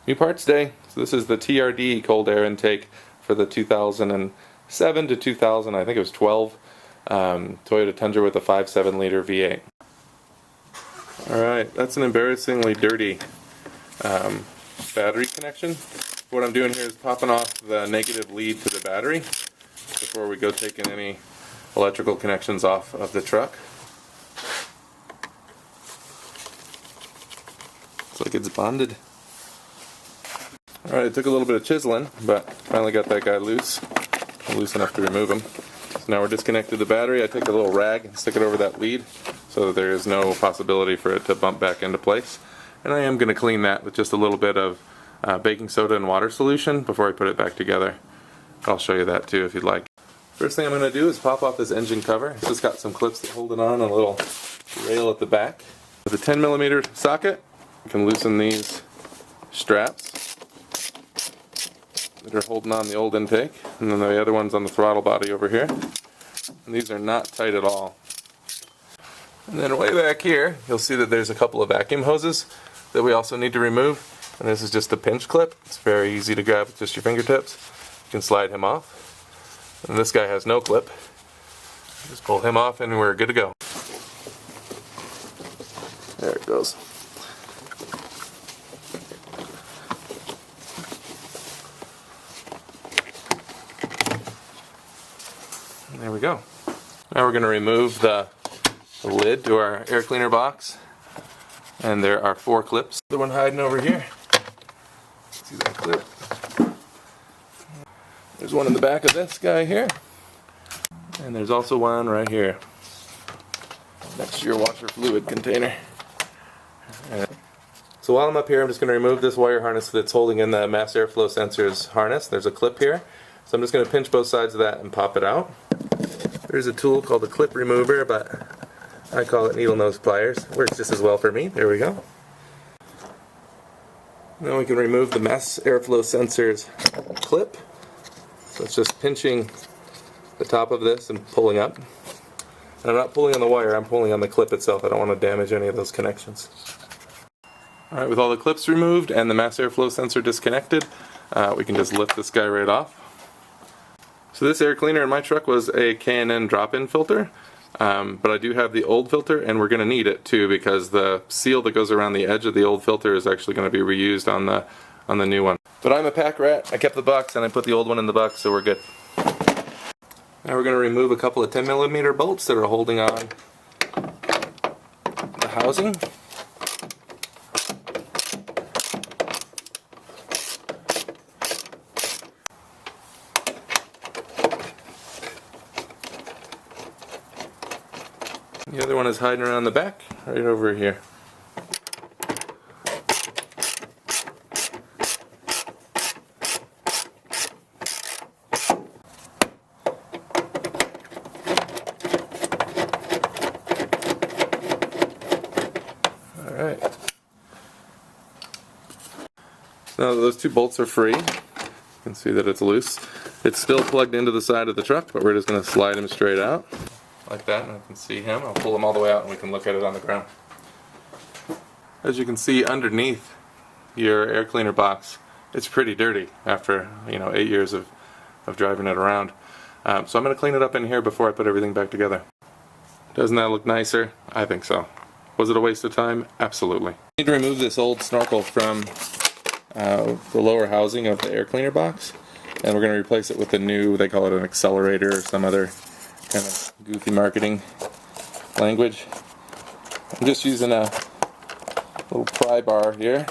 New parts day. So this is the TRD cold air intake for the 2007 to 2000, I think it was 12, Toyota Tundra with a 5.7 liter V8. Alright, that's an embarrassingly dirty battery connection. What I'm doing here is popping off the negative lead to the battery before we go taking any electrical connections off of the truck. Looks like it's bonded. Alright, it took a little bit of chiseling, but finally got that guy loose. Loose enough to remove him. So now we're disconnected the battery. I take a little rag and stick it over that lead so that there is no possibility for it to bump back into place. And I am going to clean that with just a little bit of baking soda and water solution before I put it back together. I'll show you that too if you'd like. First thing I'm going to do is pop off this engine cover. It's just got some clips that hold it on and a little rail at the back. With a 10mm socket, you can loosen these straps that are holding on the old intake, and then the other one's on the throttle body over here. And these are not tight at all. And then way back here, you'll see that there's a couple of vacuum hoses that we also need to remove. And this is just a pinch clip. It's very easy to grab with just your fingertips. You can slide him off. And this guy has no clip. Just pull him off and we're good to go. There it goes. There we go. Now we're going to remove the lid to our air cleaner box. And there are 4 clips. The one hiding over here. See that clip? There's one in the back of this guy here. And there's also one right here. Next to your washer fluid container. So while I'm up here, I'm just going to remove this wire harness that's holding in the mass airflow sensor's harness. There's a clip here. So I'm just going to pinch both sides of that and pop it out. There's a tool called a clip remover, but I call it needle nose pliers. Works just as well for me. There we go. Now we can remove the mass airflow sensor's clip. So it's just pinching the top of this and pulling up. And I'm not pulling on the wire, I'm pulling on the clip itself. I don't want to damage any of those connections. Alright, with all the clips removed and the mass airflow sensor disconnected, we can just lift this guy right off. So this air cleaner in my truck was a K&N drop-in filter, but I do have the old filter, and we're going to need it too because the seal that goes around the edge of the old filter is actually going to be reused on the new one. But I'm a pack rat. I kept the box and I put the old one in the box, so we're good. Now we're going to remove a couple of 10mm bolts that are holding on the housing. The other one is hiding around the back, right over here. Alright. Now that those 2 bolts are free, you can see that it's loose. It's still plugged into the side of the truck, but we're just going to slide him straight out. Like that, and I can see him. I'll pull him all the way out and we can look at it on the ground. As you can see underneath your air cleaner box, it's pretty dirty after 8 years of driving it around. So I'm going to clean it up in here before I put everything back together. Doesn't that look nicer? I think so. Was it a waste of time? Absolutely. I need to remove this old snorkel from the lower housing of the air cleaner box, and we're going to replace it with a new, they call it an accelerator or some other kind of goofy marketing language. I'm just using a little pry bar here,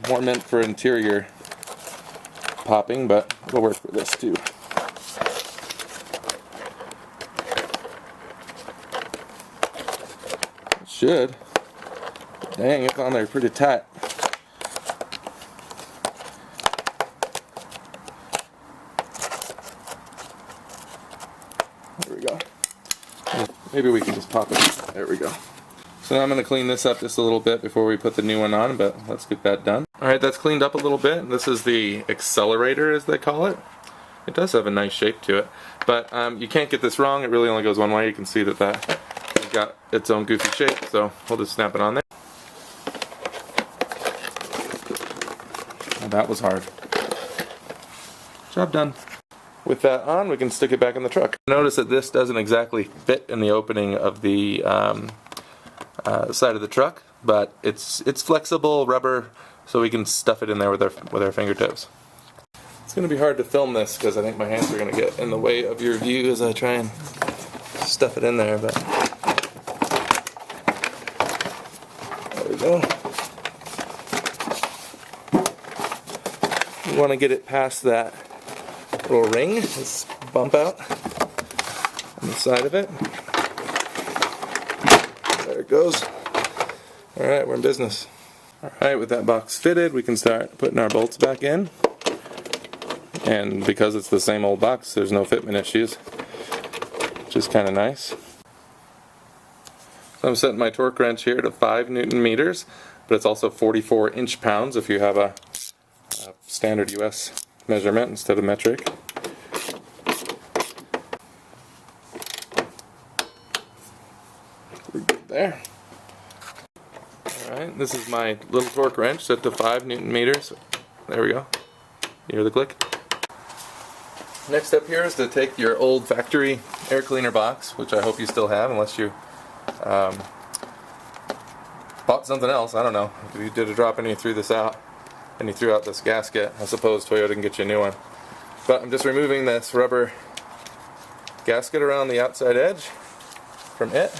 more meant for interior popping, but it'll work for this too. It should. Dang, it's on there pretty tight. There we go. Maybe we can just pop it. There we go. So now I'm going to clean this up just a little bit before we put the new one on, but let's get that done. Alright, that's cleaned up a little bit. This is the accelerator, as they call it. It does have a nice shape to it, but you can't get this wrong. It really only goes one way. You can see that has got its own goofy shape, so we'll just snap it on there. That was hard. Job done. With that on, we can stick it back in the truck. Notice that this doesn't exactly fit in the opening of the side of the truck, but it's flexible rubber, so we can stuff it in there with our fingertips. It's going to be hard to film this because I think my hands are going to get in the way of your view as I try and stuff it in there, but there we go. You want to get it past that little ring, this bump out on the side of it. There it goes. Alright, we're in business. Alright, with that box fitted, we can start putting our bolts back in. And because it's the same old box, there's no fitment issues, which is kind of nice. So I'm setting my torque wrench here to 5 Newton meters, but it's also 44 inch-pounds if you have a standard US measurement instead of metric. We're good there. Alright, this is my little torque wrench set to 5 Newton meters. There we go. You hear the click? Next step here is to take your old factory air cleaner box, which I hope you still have unless you bought something else. I don't know. If you did a drop and you threw this out and you threw out this gasket, I suppose Toyota can get you a new one. But I'm just removing this rubber gasket around the outside edge from it.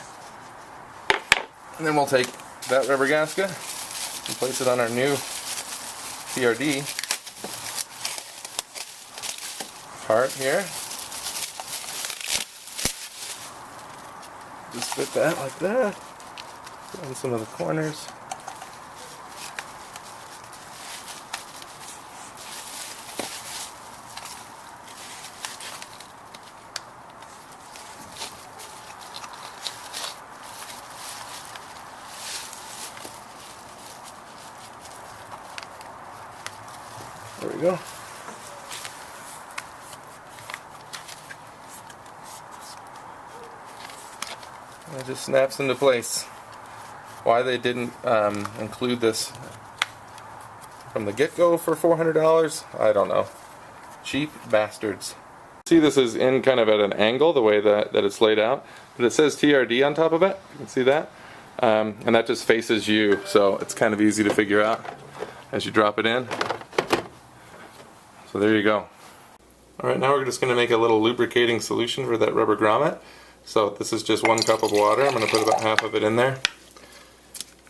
And then we'll take that rubber gasket and place it on our new TRD part here. Just fit that like that. Put on some of the corners. There we go. It just snaps into place. Why they didn't include this from the get-go for $400, I don't know. Cheap bastards. See, this is in kind of at an angle, the way that it's laid out, but it says TRD on top of it. You can see that, and that just faces you, so it's kind of easy to figure out as you drop it in. So there you go. Alright, now we're just going to make a little lubricating solution for that rubber grommet. So this is just 1 cup of water. I'm going to put about half of it in there.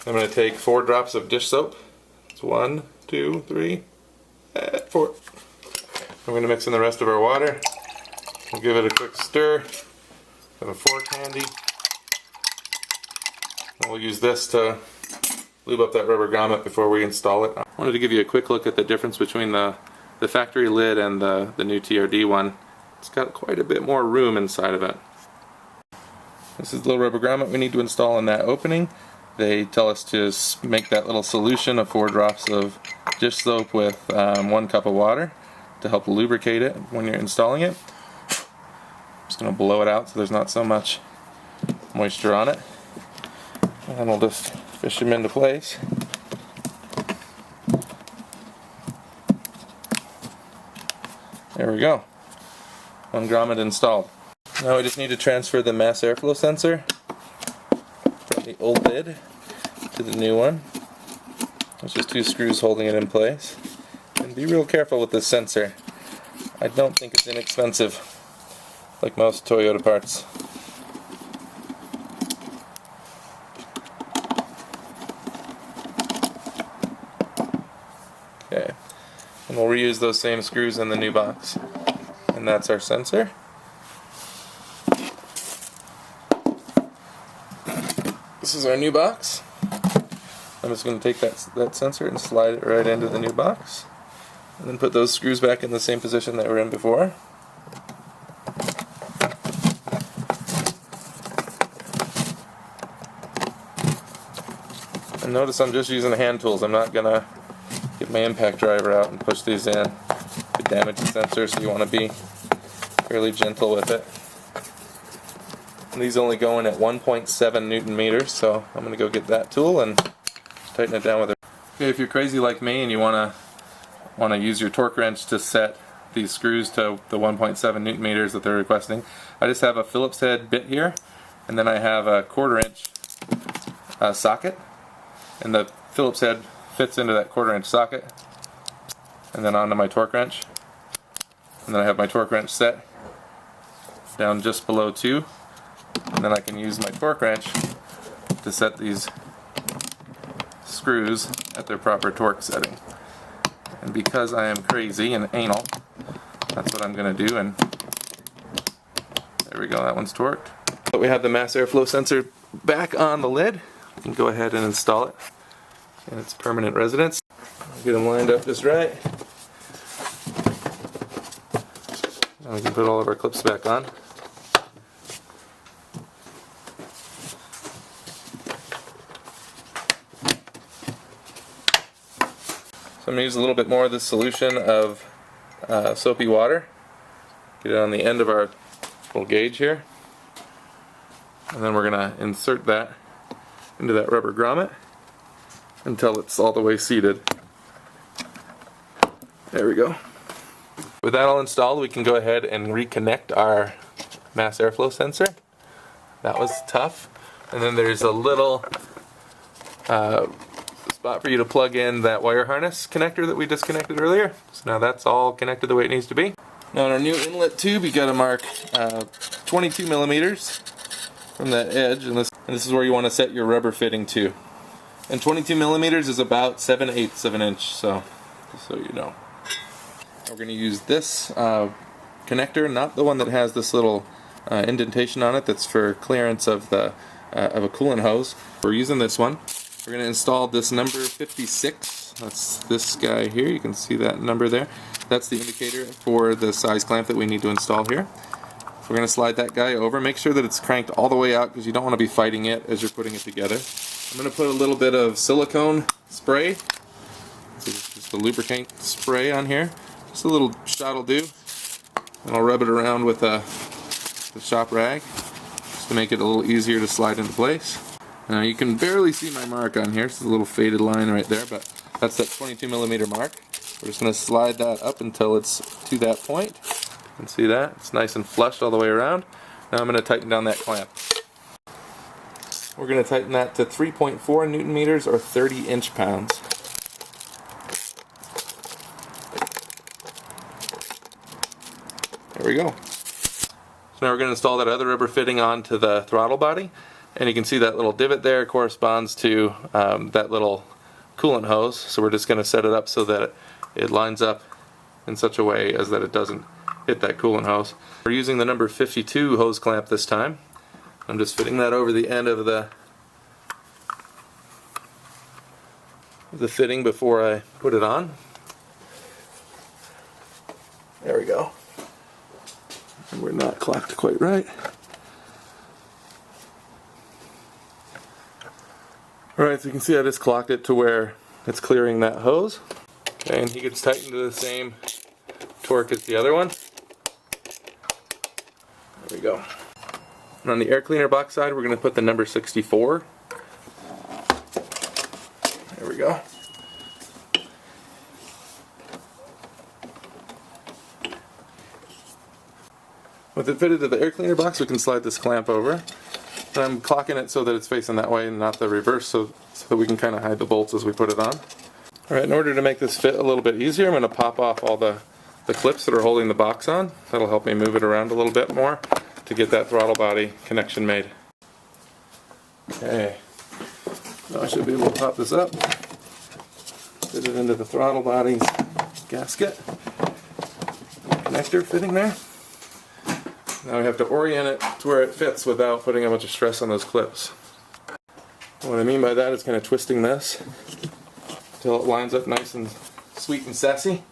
I'm going to take 4 drops of dish soap. It's 1, 2, 3, 4. I'm going to mix in the rest of our water. We'll give it a quick stir. Have a fork handy. And we'll use this to lube up that rubber grommet before we install it. I wanted to give you a quick look at the difference between the factory lid and the new TRD one. It's got quite a bit more room inside of it. This is the little rubber grommet we need to install in that opening. They tell us to make that little solution of 4 drops of dish soap with 1 cup of water to help lubricate it when you're installing it. I'm just going to blow it out so there's not so much moisture on it. And we'll just fish them into place. There we go. 1 grommet installed. Now we just need to transfer the mass airflow sensor from the old lid to the new one. There's just 2 screws holding it in place. And be real careful with this sensor. I don't think it's inexpensive, like most Toyota parts. Okay, and we'll reuse those same screws in the new box. And that's our sensor. This is our new box. I'm just going to take that sensor and slide it right into the new box. And then put those screws back in the same position that were in before. And notice I'm just using hand tools. I'm not going to get my impact driver out and push these in. Could damage the sensor, so you want to be fairly gentle with it. And these only go in at 1.7 Newton meters, so I'm going to go get that tool and tighten it down with it. Okay, if you're crazy like me and you want to want to use your torque wrench to set these screws to the 1.7 Newton meters that they're requesting. I just have a Phillips head bit here, and then I have a 1/4 inch socket, and the Phillips head fits into that 1/4 inch socket, and then onto my torque wrench, and then I have my torque wrench set down just below 2, and then I can use my torque wrench to set these screws at their proper torque setting. And because I am crazy and anal, that's what I'm going to do, and there we go, that one's torqued. But we have the mass airflow sensor back on the lid. We can go ahead and install it in its permanent residence. Get them lined up just right. Now we can put all of our clips back on. So I'm going to use a little bit more of this solution of soapy water. Get it on the end of our little gauge here. And then we're going to insert that into that rubber grommet until it's all the way seated. There we go. With that all installed, we can go ahead and reconnect our mass airflow sensor. That was tough. And then there's a little spot for you to plug in that wire harness connector that we disconnected earlier. So now that's all connected the way it needs to be. Now in our new inlet tube, you got to mark 22 millimeters from that edge, and this is where you want to set your rubber fitting to. And 22 millimeters is about 7/8 of an inch, so just so you know. We're going to use this connector, not the one that has this little indentation on it that's for clearance of the of a coolant hose. We're using this one. We're going to install this number 56. That's this guy here. You can see that number there. That's the indicator for the size clamp that we need to install here. We're going to slide that guy over. Make sure that it's cranked all the way out because you don't want to be fighting it as you're putting it together. I'm going to put a little bit of silicone spray. This is just a lubricant spray on here. Just a little shot will do. And I'll rub it around with the shop rag just to make it a little easier to slide into place. Now you can barely see my mark on here. It's a little faded line right there, but that's that 22 millimeter mark. We're just going to slide that up until it's to that point. You can see that. It's nice and flushed all the way around. Now I'm going to tighten down that clamp. We're going to tighten that to 3.4 Newton meters or 30 inch-pounds. There we go. So now we're going to install that other rubber fitting onto the throttle body. And you can see that little divot there corresponds to that little coolant hose. So we're just going to set it up so that it lines up in such a way as that it doesn't hit that coolant hose. We're using the number 52 hose clamp this time. I'm just fitting that over the end of the fitting before I put it on. There we go. And we're not clocked quite right. Alright, so you can see I just clocked it to where it's clearing that hose. Okay, and he gets tightened to the same torque as the other one. There we go. And on the air cleaner box side, we're going to put the number 64. There we go. With it fitted to the air cleaner box, we can slide this clamp over. And I'm clocking it so that it's facing that way and not the reverse, so that we can kind of hide the bolts as we put it on. Alright, in order to make this fit a little bit easier, I'm going to pop off all the clips that are holding the box on. That'll help me move it around a little bit more to get that throttle body connection made. Okay, now I should be able to pop this up, fit it into the throttle body's gasket, connector fitting there. Now we have to orient it to where it fits without putting a bunch of stress on those clips. What I mean by that is kind of twisting this until it lines up nice and sweet and sassy.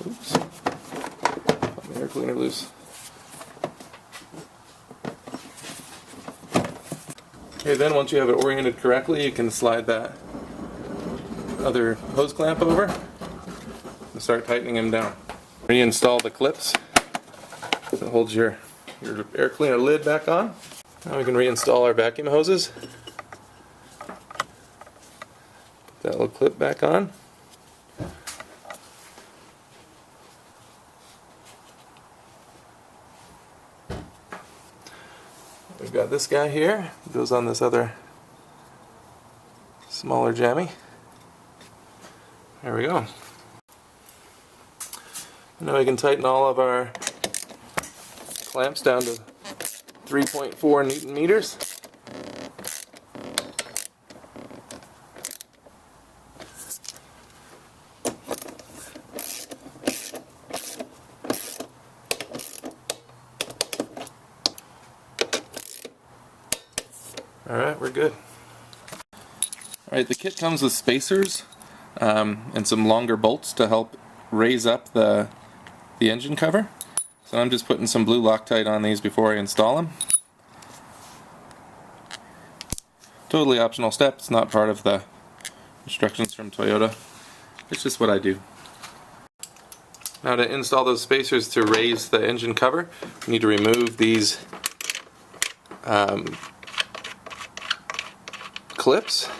Oops. Let my air cleaner loose. Okay, then once you have it oriented correctly, you can slide that other hose clamp over and start tightening them down. Reinstall the clips that holds your air cleaner lid back on. Now we can reinstall our vacuum hoses. Put that little clip back on. We've got this guy here, it goes on this other smaller jammy. There we go. Now we can tighten all of our clamps down to 3.4 Newton meters. Alright, we're good. Alright, the kit comes with spacers and some longer bolts to help raise up the engine cover. So I'm just putting some blue Loctite on these before I install them. Totally optional step, it's not part of the instructions from Toyota. It's just what I do. Now to install those spacers to raise the engine cover, we need to remove these clips.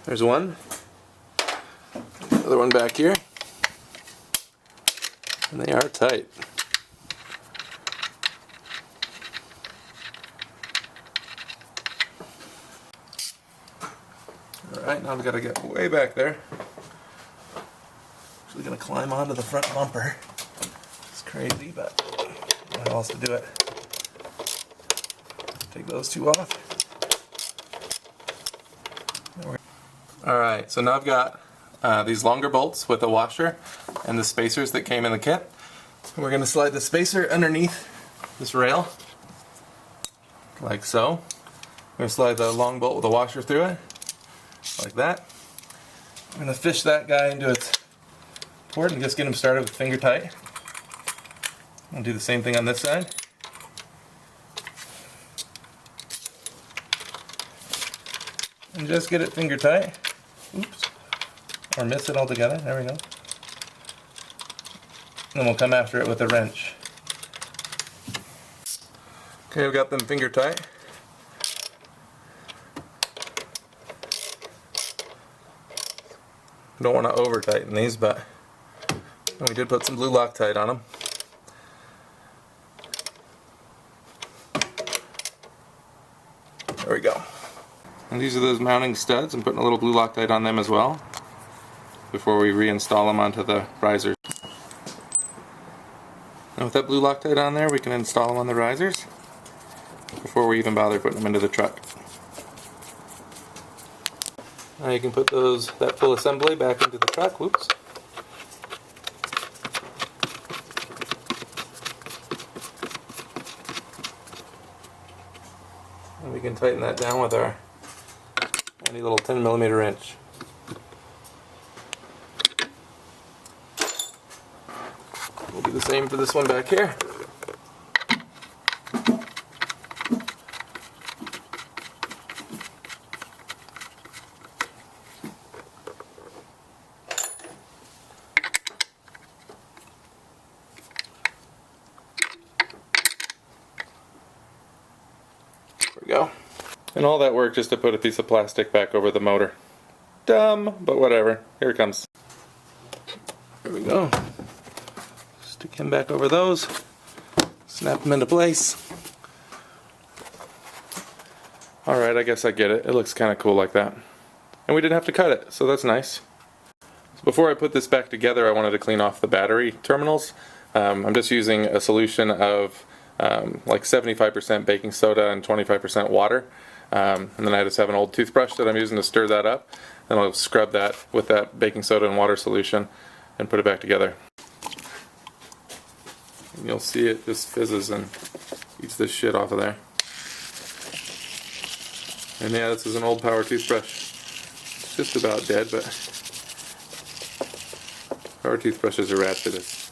There's one. Another one back here. And they are tight. Alright, now I've got to get way back there. Actually going to climb onto the front bumper. It's crazy, but I don't know how else to do it. Take those two off. Alright, so now I've got these longer bolts with a washer and the spacers that came in the kit. And we're going to slide the spacer underneath this rail, like so. We're going to slide the long bolt with a washer through it, like that. I'm going to fish that guy into its port and just get him started with finger tight. I'll do the same thing on this side. And just get it finger tight. Oops. Or miss it altogether. There we go. And then we'll come after it with a wrench. Okay, we've got them finger tight. I don't want to over tighten these, but we did put some blue Loctite on them. There we go. And these are those mounting studs. I'm putting a little blue Loctite on them as well before we reinstall them onto the risers. And with that blue Loctite on there, we can install them on the risers before we even bother putting them into the truck. Now you can put that full assembly back into the truck. Whoops. And we can tighten that down with our handy little 10mm wrench. We'll do the same for this one back here. There we go. And all that work just to put a piece of plastic back over the motor. Dumb, but whatever. Here it comes. There we go. Stick him back over those. Snap them into place. Alright, I guess I get it. It looks kind of cool like that. And we didn't have to cut it, so that's nice. So before I put this back together, I wanted to clean off the battery terminals. I'm just using a solution of like 75% baking soda and 25% water. And then I just have an old toothbrush that I'm using to stir that up. Then I'll scrub that with that baking soda and water solution and put it back together. And you'll see it just fizzes and eats this shit off of there. And yeah, this is an old power toothbrush. It's just about dead, but power toothbrushes are rad for this.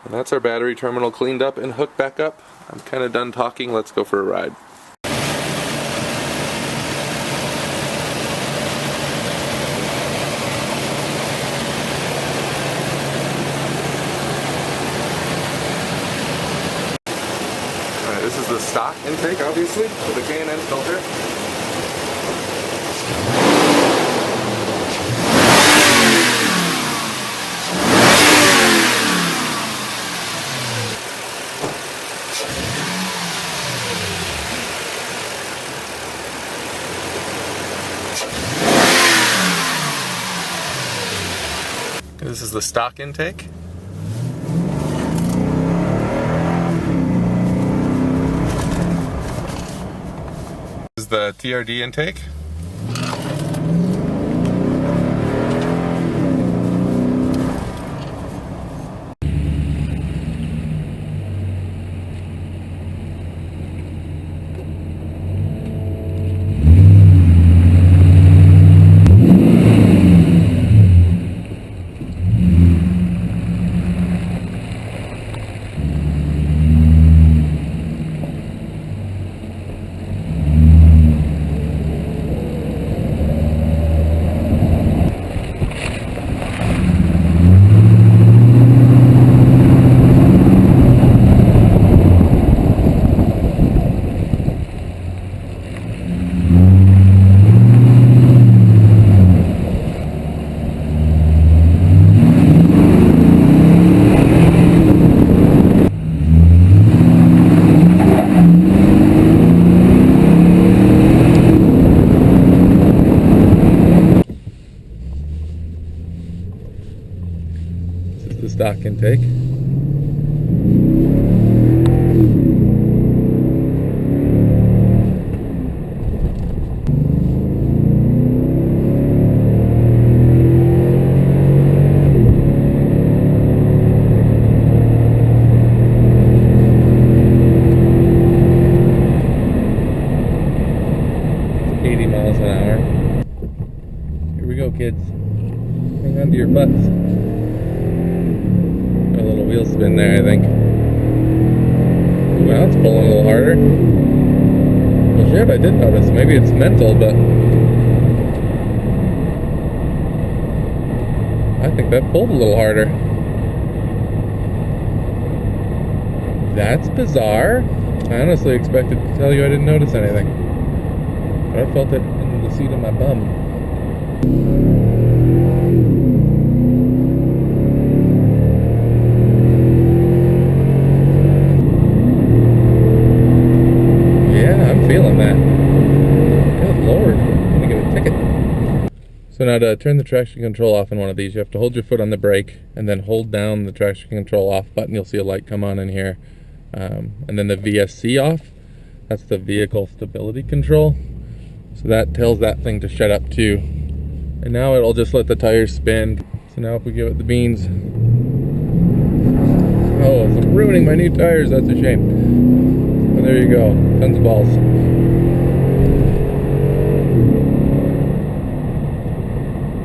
And that's our battery terminal cleaned up and hooked back up. I'm kind of done talking. Let's go for a ride. Alright, this is the stock intake, obviously, with a K&N filter. This is the stock intake. This is the TRD intake. The stock intake. It's 80 miles an hour. Here we go, kids. Hang on to your butts. A little wheel spin there, I think. Well, it's pulling a little harder. Well, shit, I did notice. Maybe it's mental, but I think that pulled a little harder. That's bizarre. I honestly expected to tell you I didn't notice anything, but I felt it in the seat of my bum. Feeling that. Good Lord, I'm gonna get a ticket. So now to turn the traction control off in one of these, you have to hold your foot on the brake and then hold down the traction control off button. You'll see a light come on in here. And then the VSC off, that's the vehicle stability control. So that tells that thing to shut up too. And now it'll just let the tires spin. So now if we give it the beans. Oh, it's ruining my new tires, that's a shame. But there you go, tons of balls.